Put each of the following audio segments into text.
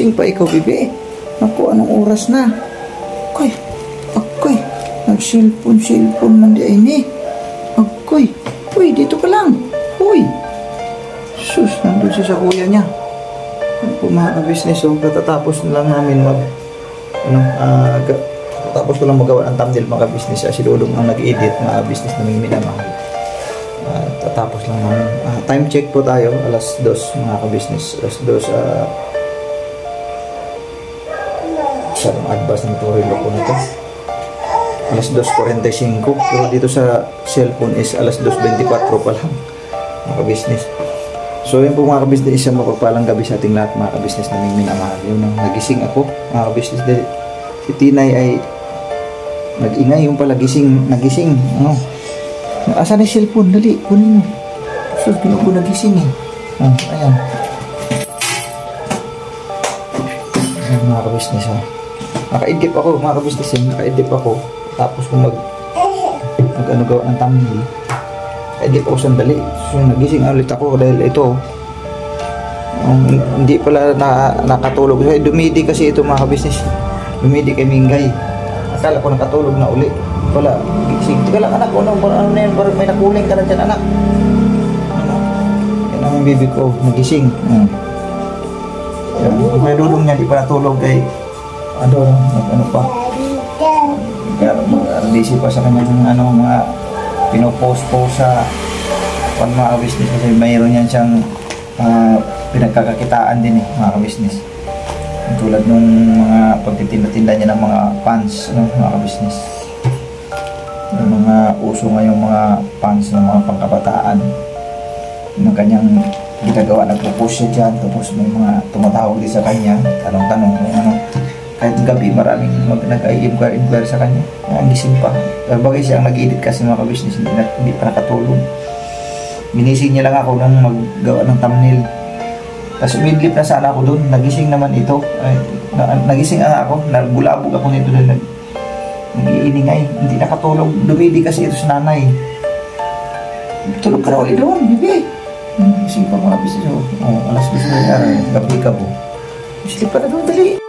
Gising pa ikaw, bibi. Ako, anong oras na? Akoy. Nag-cellphone man di ay ni. Akoy. Uy, dito ka lang. Uy. Sus, nandun siya sa kuya niya. Po mga ka-business, so katatapos na lang namin tapos ko lang magawa ng thumbnail mga ka-business. Si Dudong ang nag-edit, mga business naming minamahal. Tatapos lang namin. Time check po tayo, alas 2 mga ka-business. Alas 2 sarang advance ng turilo ko na to. Alas 2:45, pero dito sa cellphone is alas 2:24 pa lang mga ka-business. So yun po mga ka-business, isang mapagpalang gabi sa ating lahat mga ka-business naming minamahal. Yun ang nagising ako mga ka-business. Si Tinay ay nag-ingay, yung pala nagising. Asan yung cellphone? Dali, kunin mo. So, ko nagising eh. Ayan. Ayan mga ka-business ha. Naka-edip ako mga ka-business eh. Naka-edip ako. Tapos kung gawa ng thumbnail. Naka-edip ako sandali. So, nagising ulit ako dahil ito. Hindi pala nakatulog. Dumidi kasi ito mga ka-business. Dumidi kay Mingay. Akala ko nakatulog na uli. Wala. Gising. Teka lang anak. Ano na yan? Parang may nakuling ka na dyan anak. Yan ang baby ko. Nagising. May Dudong niya. Di pa natulog kay ano pa. Kaya busy pa sa kanyang mga pinopost-post sa mga business. Kasi mayroon yan siyang pinagkakakitaan din mga business. Tulad nung mga pagtitinda-tinda niya ng mga pants, mga ka-business. Yung mga uso ngayong mga pants ng mga pangkabataan. Yung kanyang ginagawa, nagpo-post siya dyan, tapos may mga tumatawag din sa kanya, tanong-tanong kung ano. Kahit gabi, maraming nag-i-inquire sa kanya. Ang gising pa. Bagay siya ang nag-edit kasi mga ka-business, hindi pa nakatulog. Minising niya lang ako nang maggawa ng thumbnail. Tapos midlip na sana ako doon, nagising naman ito. Nagising ako, nagbulabog ako nito doon, nag-iiningay, hindi nakatulog. Dumidi kasi ito sa nanay. Tulog ka na ulit doon, bibi. Nagising pa mga business. Alas 2 na yan, gabi ka po. Sleep pa na doon, dali.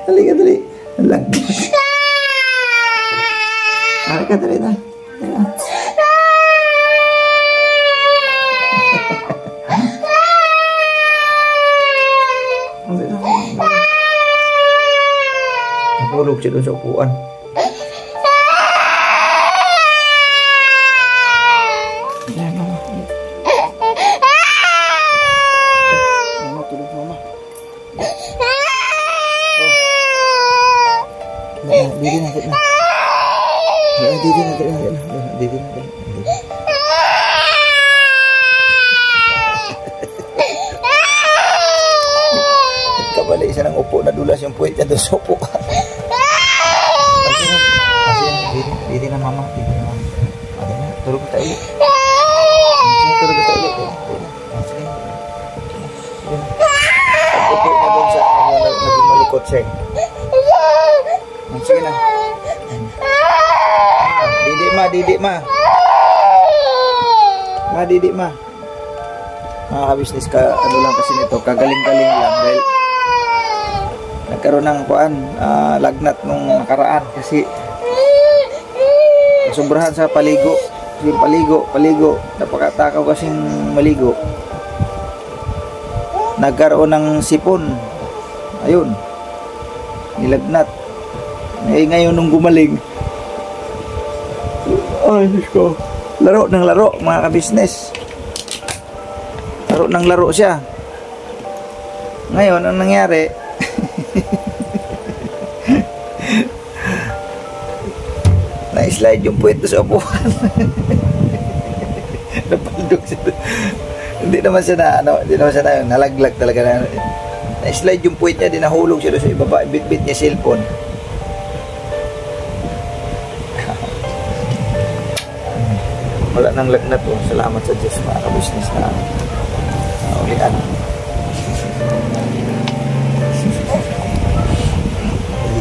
Dali. Lagpas. Dali na. Natulog siya doon sa upuan. Didi na. Kabali isa ng upo na dulas yung puwit niya doon sa upo. Didi na mama. Tulog ka tayo. Upo na doon sa naging malikot siya. Sige na. Didi ma. Mga ka-business lang kasi nito, kagaling-galing lang dahil nagkaroon ng lagnat nung nakaraan kasi sobrahan sa paligo. Yung paligo, napakatakaw kasing maligo. Nagkaroon ng sipon. Ayun. Nilagnat. Ngayon nung gumaling, Diyos ko. Laro ng laro, mga ka-business. Laro ng laro siya. Ngayon, ang nangyari, Na-slide yung puwet sa upuan. Napaldog siya. Hindi naman siya na, nalaglag talaga na. Na-slide yung puwet niya, dinahulog siya doon sa ibaba. Bit-bit niya cellphone. Wala nang lagnat po. Salamat sa Diyos, mga ka-business na ulian.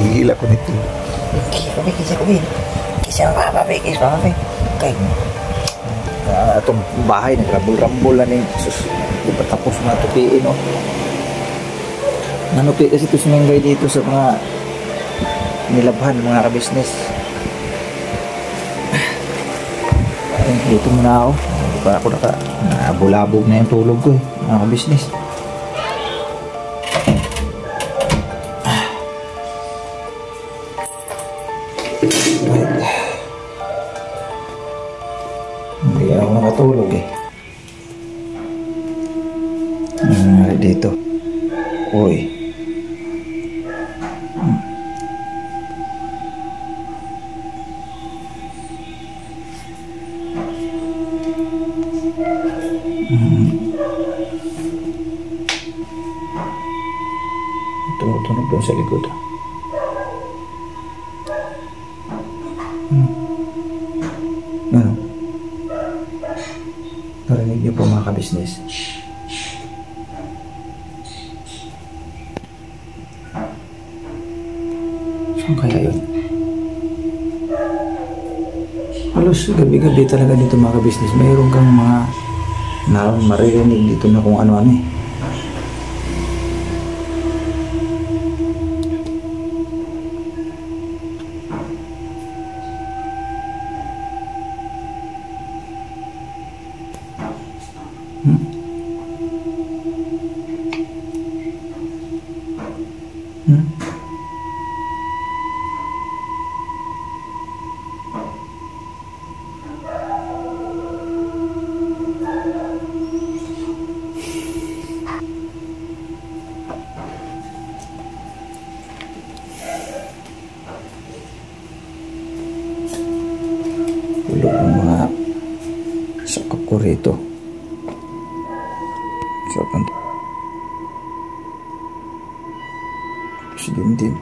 Hihila ko nito. Kisa papapi. Okay. Itong bahay, nagrambol-rambol na ni Jesus. Hindi pa tapos mga tupiin, no? Nanupi kasi ito sinanggay dito sa mga nilabhan, mga ka-business. Dito muna ako. Hindi pa ako nabulabog na yung tulog ko, mga ka-business. Hindi ako nakatulog eh. Ano nangyari dito? Uy. Tumutunog doon sa likod. Ano? Narinig niyo po, mga ka-business. Saan kaya yun? Halos gabi-gabi talaga dito, mga ka-business. Mayroon kang mga maririnig dito na kung ano-ano eh. Tulog ng mga sakop ko rito. So, si Dindin.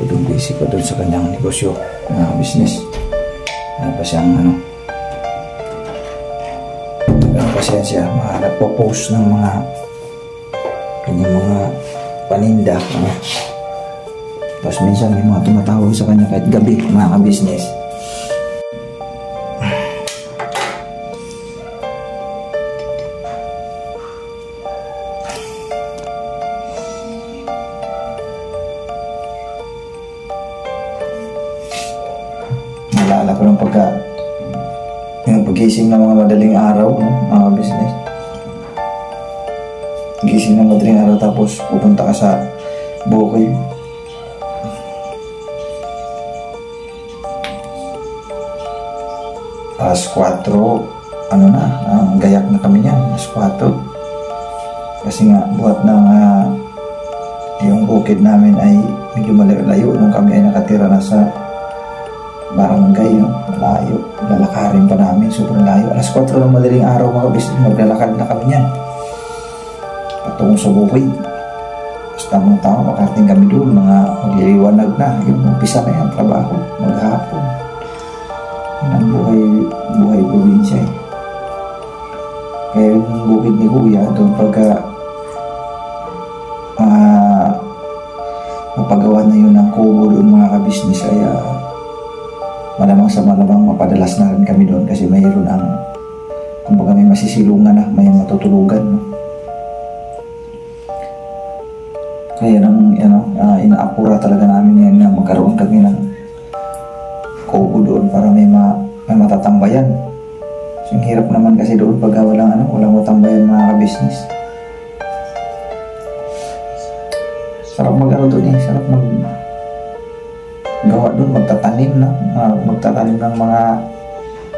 Doon busy pa doon sa kanyang negosyo, business. Ano pa siyang pasensya, nagpo-post ng mga kanyang mga paninda. Tapos minsan may mga tumatawag sa kanya kahit gabi, mga ka-business. Naalala ko lang yung pagising ng mga madaling araw, no? Mga business. Gising ng madaling araw tapos pupunta ka sa bukid. Alas 4, gayak na kami niyan, alas 4. Kasi nga, buhat ng yung bukid namin ay medyo malayo nung kami ay nakatira na sa barangay, no? Malayo. Lalakarin pa namin, sobrang layo. Alas 4 ng madaling araw, mga business, maglalakad na kami niyan. Patungong sa bukid. Basta mong tao, makarating kami doon, mga magliliwanag na. Yung umpisa na yan, trabaho, maghapon. Yan ang buhay probinsya eh. Kaya yung bukid ni Kuya, doon pagka mapagawa na yun ng kubo doon, mga ka-business, ay malamang sa malamang mapadalas na rin kami doon kasi mayroon kumbaga may masisilungan na, may matutulugan, no? Kaya inaapura talaga namin yan na magkaroon kami ng kubo doon para may matatambayan. So, ang hirap naman kasi doon pag walang matambayan, mga ka-business. Sarap doon eh, sarap gawa doon, magtatanim, no? Magtatanim ng mga,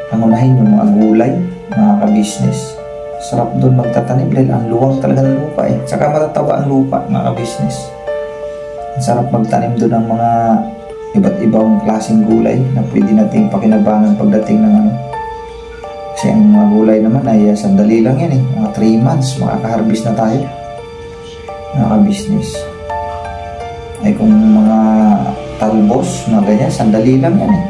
pangunahin yung mga gulay, mga ka-business. Sarap doon magtatanim dahil ang luwang talaga ng lupa eh. Saka matataba ang lupa, mga ka-business. Sarap magtanim doon ng mga iba't ibang klaseng gulay na pwede nating pakinabangan pagdating ng ano. Kasi ang mga gulay naman ay sandali lang yan eh. Mga 3 months, makaka-harvest na tayo. Mga ka-business. Ay kung mga talbos, mga ganyan, sandali lang yan eh.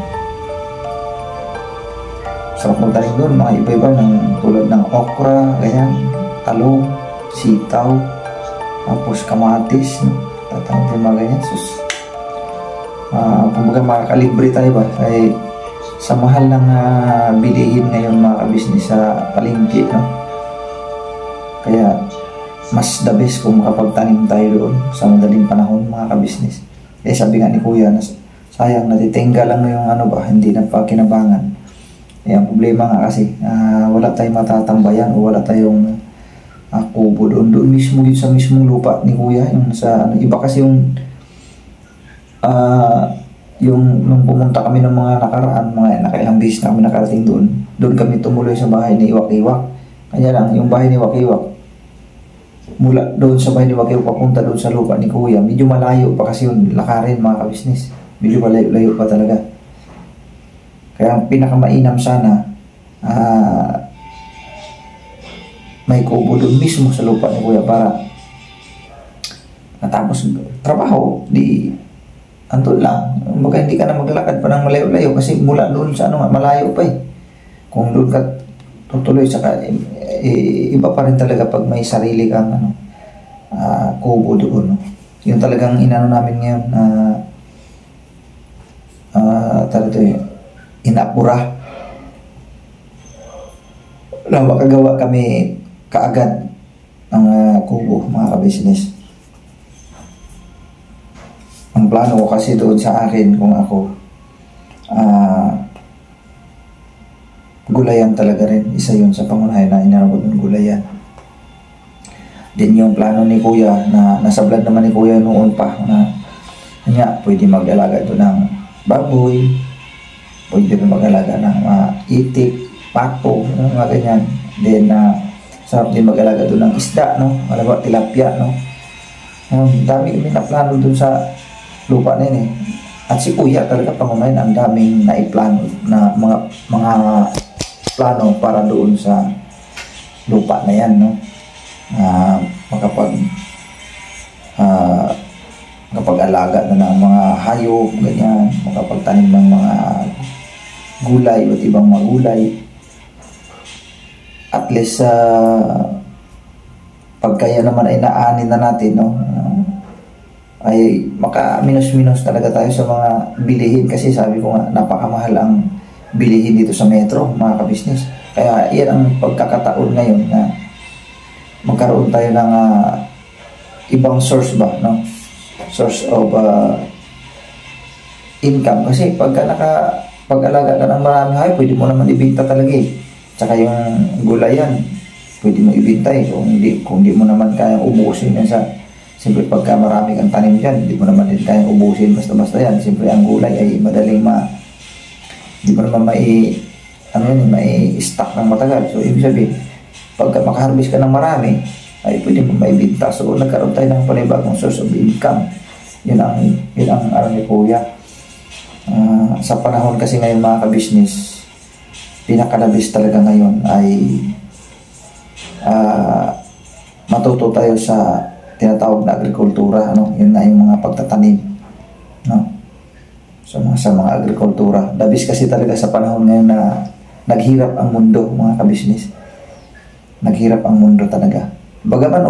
Sarap magtanim doon, mga iba-iba ng tulad ng okra, ganyan, talong, sitaw, tapos kamatis, no? Tatanong mga ganyan. Sus, kumbaga makakalibre tayo ba? Ay, sa mahal ng bilihin ngayon mga ka-business sa palengke, no? Kaya, mas the best kung makapagtanim tayo doon sa madaling panahon mga ka-business. Eh sabi nga ni Kuya, sayang natitingga lang yung ano ba, hindi na pa kinabangan. Eh, ang problema nga kasi, wala tayong matatambayan o wala tayong kubo doon mismo yun sa mismong lupa ni Kuya. Yung sa, ano, iba kasi yung nung pumunta kami ng mga nakaraan, mga nakailang beses na kami nakarating doon kami tumuloy sa bahay ni Iwak-Iwak. Kanya lang, yung bahay ni Iwak-Iwak, mula doon sa bahay ni Iwak-Iwak papunta doon sa lupa ni Kuya, medyo malayo pa kasi yun, lakarin mga ka-business. Medyo malayo pa talaga. Kaya ang pinakamainam sana, may kubo doon mismo sa lupa ni Kuya para natapos trabaho, di andun lang. Baka hindi ka na maglakad pa ng malayo-layo kasi mula doon sa ano, malayo pa eh. Kung doon ka tutuloy, saka iba pa rin talaga pag may sarili kang ano, kubo doon. No? Yung talagang inano namin ngayon talaga inapura na makagawa kami kaagad ng kubo mga ka-business. Ang plano ko kasi doon sa akin kung ako gulayan talaga rin, isa yun sa pangunahin na inarabot ng gulayan. Din yung plano ni Kuya na nasablad naman ni Kuya noon pa na kanya pwede mag-alaga doon ng baboy, pwede rin mag-alaga ng itik, pato, mga ganyan. Then, sarap din mag-alaga doon ng isda, no? Malaga, tilapia, no? Dami kami na plano doon sa lupa na yun eh. At si Kuya talaga pangunahin, ang daming naiplano na mga plano para doon sa lupa na yan, no? Makapag-alaga na ng mga hayop, ganyan, makapagtanim ng mga gulay o ibang mga gulay. At least pagkaya naman ay naanin na natin, no, ay maka-minus-minus talaga tayo sa mga bilihin kasi sabi ko nga napakamahal ang bilihin dito sa metro mga ka-business. Kaya yan ang pagkakataon ngayon na magkaroon tayo ng ibang source ba, no? Source of income kasi pag-alaga ka ng maraming hayop, pwede mo naman ibenta talaga eh. Tsaka yung gulayan, pwede mo ibenta eh. Kung di mo naman kayang ubusin yan siyempre pagka marami kang tanim dyan, hindi mo naman din kayang ubusin basta-basta yan. Siyempre ang gulay ay madaling hindi mo naman may stock ng matagal. So ibig sabihin, pagka makaharvest ka ng marami, ay pwede mo maibenta. So nagkaroon tayo ng panibagong source of income. Yun ang ano ni Kuya. Sa panahon kasi ngayon mga ka-business, pinakalabis talaga ngayon ay matuto tayo sa tinatawag na agrikultura, ano? Yun na yung mga pagtatanim, no? So, sa mga agrikultura. Labis kasi talaga sa panahon ngayon na naghirap ang mundo mga ka-business. Naghirap ang mundo talaga. Bagaman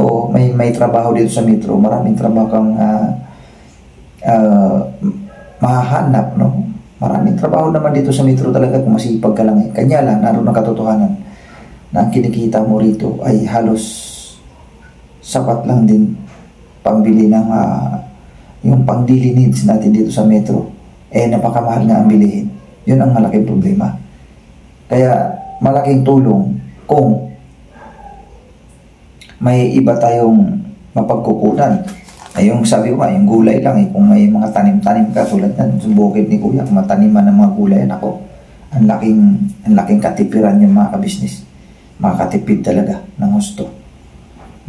may trabaho dito sa metro, maraming trabaho kang mahahanap, no? Maraming trabaho naman dito sa metro talaga kung masipag ka lang eh. Kanya lang, naroon ang katotohanan na ang kinikita mo rito ay halos sapat lang din pambili ng yung pang-daily needs natin dito sa metro. Napakamahal nga ang bilihin. Yun ang malaking problema. Kaya malaking tulong kung may iba tayong mapagkukunan Ay yung sabi ko nga, yung gulay lang kung may mga tanim-tanim ka tulad yan, yung bukid ni Kuya, kung mataniman ng mga gulay, ako, ang laking katipiran yung mga kabisnes. Makakatipid talaga ng gusto.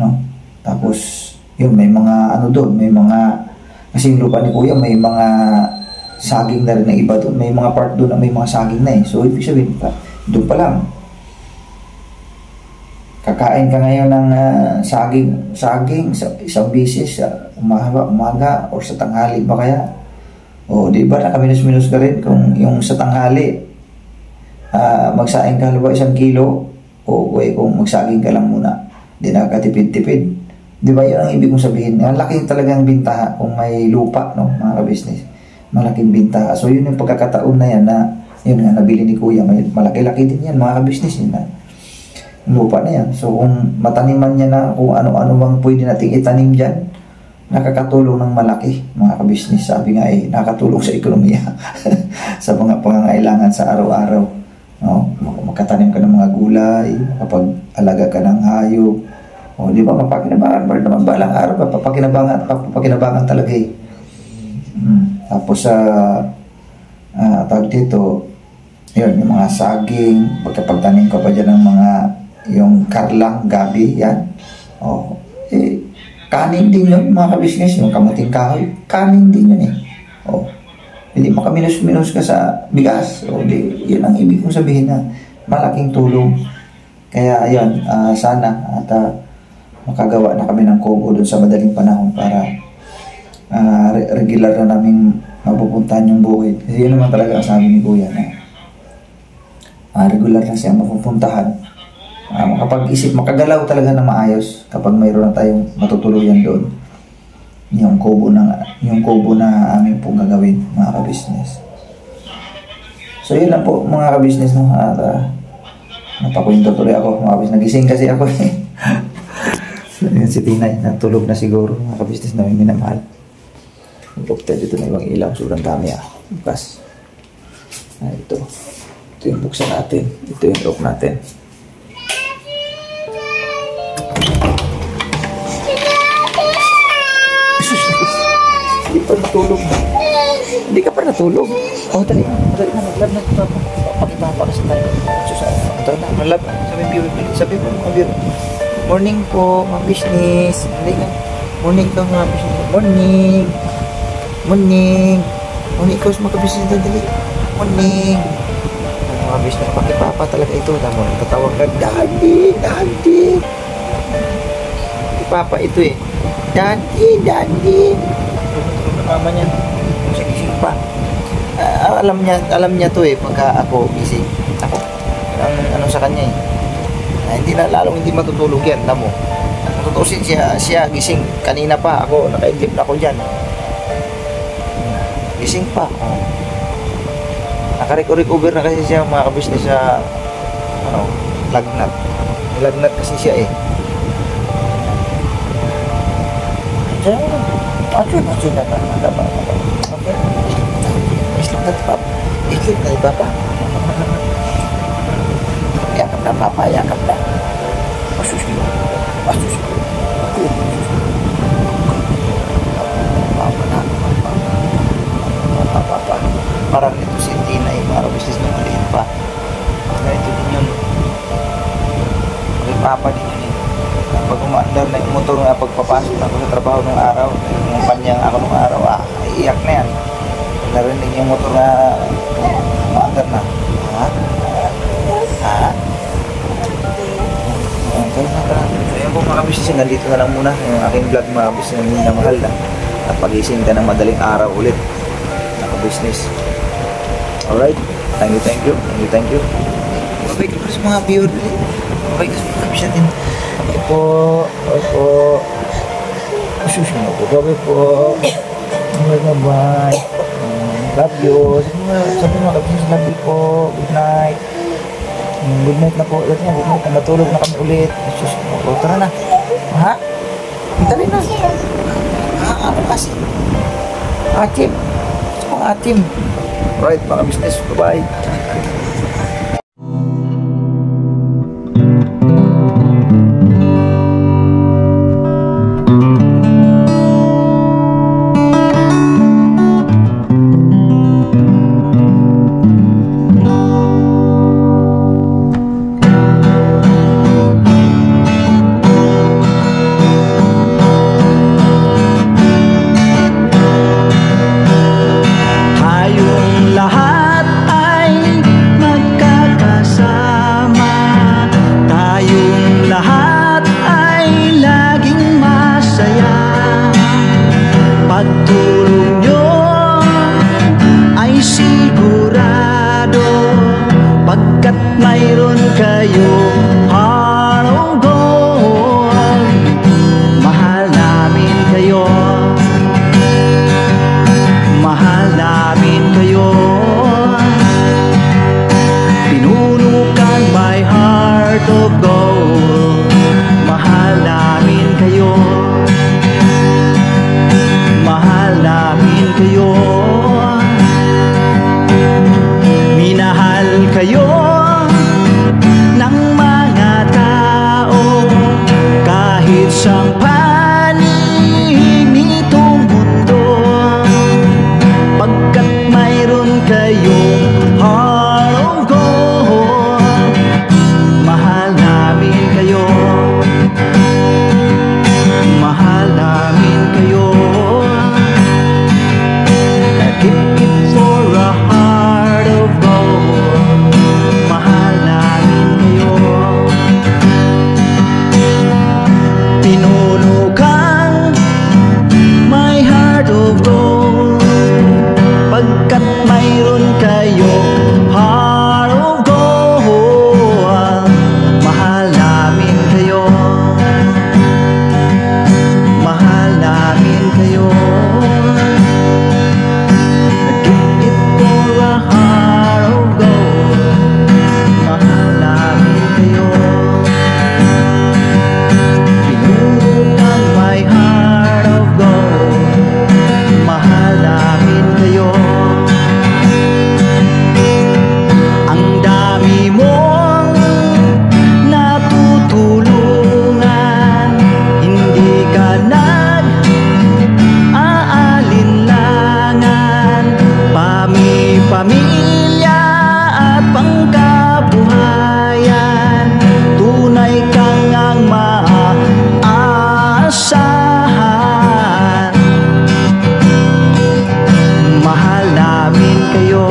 No? Tapos, yun, may mga doon, may mga, kasi yung lupa ni Kuya, may mga saging na rin na iba doon. May mga part doon na may mga saging na eh. So, ibig sabihin, doon pa lang. Kakain ka ngayon ng saging sa isang bisis, umaga, o sa tanghali ba kaya? O, di ba, nakaminus-minus ka rin kung yung sa tanghali, magsaing ka halimbawa 1 kilo, o kung magsaging ka lang muna, di nakakatipid-tipid. Di ba, yun ang ibig kong sabihin. Ang laking talagang bintaha kung may lupa, no, mga ka-business. Malaking bintaha. So, yun yung pagkakataon na yan na, yun nga, nabili ni Kuya. Malaki-laki din yan, mga ka-business. Yun na. Lupa na yan. So, kung mataniman niya na kung ano-ano bang pwede nating itanim dyan, nakakatulong ng malaki, mga ka-business. Sabi nga nakakatulong sa ekonomiya sa mga pangangailangan sa araw-araw. No? Makatanim ka ng mga gulay, makapag-alaga ka ng hayop. O, di ba, mapakinabangan ba naman balang araw, papakinabangan talaga eh. Tapos tawag dito, yun, yung mga saging, pagkapagtanim ka pa dyan ng mga, yung karlang, gabi, yan. O, kanin din yun, mga kabisnes, yung kamuting kahoy, kanin din yun eh. O, hindi makaminus-minus ka sa bigas. O, yun ang ibig kong sabihin na malaking tulong. Kaya, ayun, sana, at makagawa na kami ng kubo doon sa madaling panahon para regular na namin mapupuntahan yung bukid. Kasi yun naman talaga ang sabi ni Kuya na regular na siya mapupuntahan. Makapag-isip, makagalaw talaga na maayos kapag mayroon na tayong matutuluyan doon. Yung kubo na aming pong gagawin, mga ka-business. So yun lang po, mga ka-business, no? At napakwento tuloy ako, mga ka-business. Nagising kasi ako eh. Si Tinay, natulog na siguro, mga ka-business na may minamahal. Bukta dito na ibang ilaw, sobrang dami bukas. Ito yung buksan natin, ito yung lock natin. Hindi pa natulog. Hindi ka pa natulog. Oh, dali na, naglab na ito. Pakipapa kasi tayo. Ito na, naglab. Sabi mo, mga morning po, mga business. Dali na. Morning daw, mga business. Morning. Ikaw sa mga business na dali. Morning. Mga business, pakipapa talaga ito. Tama, tatawag ka, Daddy. Pakipapa ito eh. Daddy. Mama niya, gising pa. Alam niya to eh, pagka ako gising. Ako, ano sa kanya eh. Hindi na, lalong hindi matutulog yan, alam mo. Matutusin siya gising. Kanina pa, ako, nakaidlip na ako dyan. Gising pa. Nakarecover na kasi siya, mga kabisnes sa, lagnat. Lagnat kasi siya eh. Oke. Islam na Papa. Ikit na Papa. Yakap na Papa, yakap na. Asus. Papa. Parang ito si Tina eh, para bisnis na maliit pa. Kaya ito din yun. May Papa din yun eh. Pag umaandar na yung motor nga pagpapasok na ako sa trabaho ng araw, yung panyang ako ng araw, iyak na yan. Narinig yung motor na umaandar na. Ayun po mga kabisnes, nandito na lang muna yung aking vlog, mga kabisnes na mahal na. At pagising ka ng madaling araw ulit, mga kabisnes. Alright, thank you. Mabait ko sa mga viewer ulit. Mabait ko sa mga kabisnes din. Opo. Susunod na po. Gabi po. Bye. Love you. Sabi mo, love you po. Good night. Good night na po. Good night. Matulog na kami ulit. Susunod po. Tara na. Ha? Dali na. Ano kasi? Atim. Atim. Alright, mga business. Bye-bye. mayroon kayo heart of gold. Mahal namin kayo, mahal namin kayo. Pinunukan my heart of gold. Mahal namin kayo, mahal namin kayo. Minahal kayo ng mga tao kahit saan panig nitong mundo, pagkat mayroon kayong heart of gold. Mahal namin kayo, mahal namin kayo. Keep it for a heart of gold. Mahal namin kayo. Pinunukan my heart of gold, pagkat mayroon kayo heart of gold. Mahal namin kayo, mahal namin kayo. Keep it for a heart of gold. Mahal namin kayo. Pinunukan my heart of gold. Mahal namin kayo. Ang dami mong natutulungan, hindi ka nag-aalinlangan. Pamilya at pangkabuhayan, tunay kang ang maaasahan. Mahal namin kayo.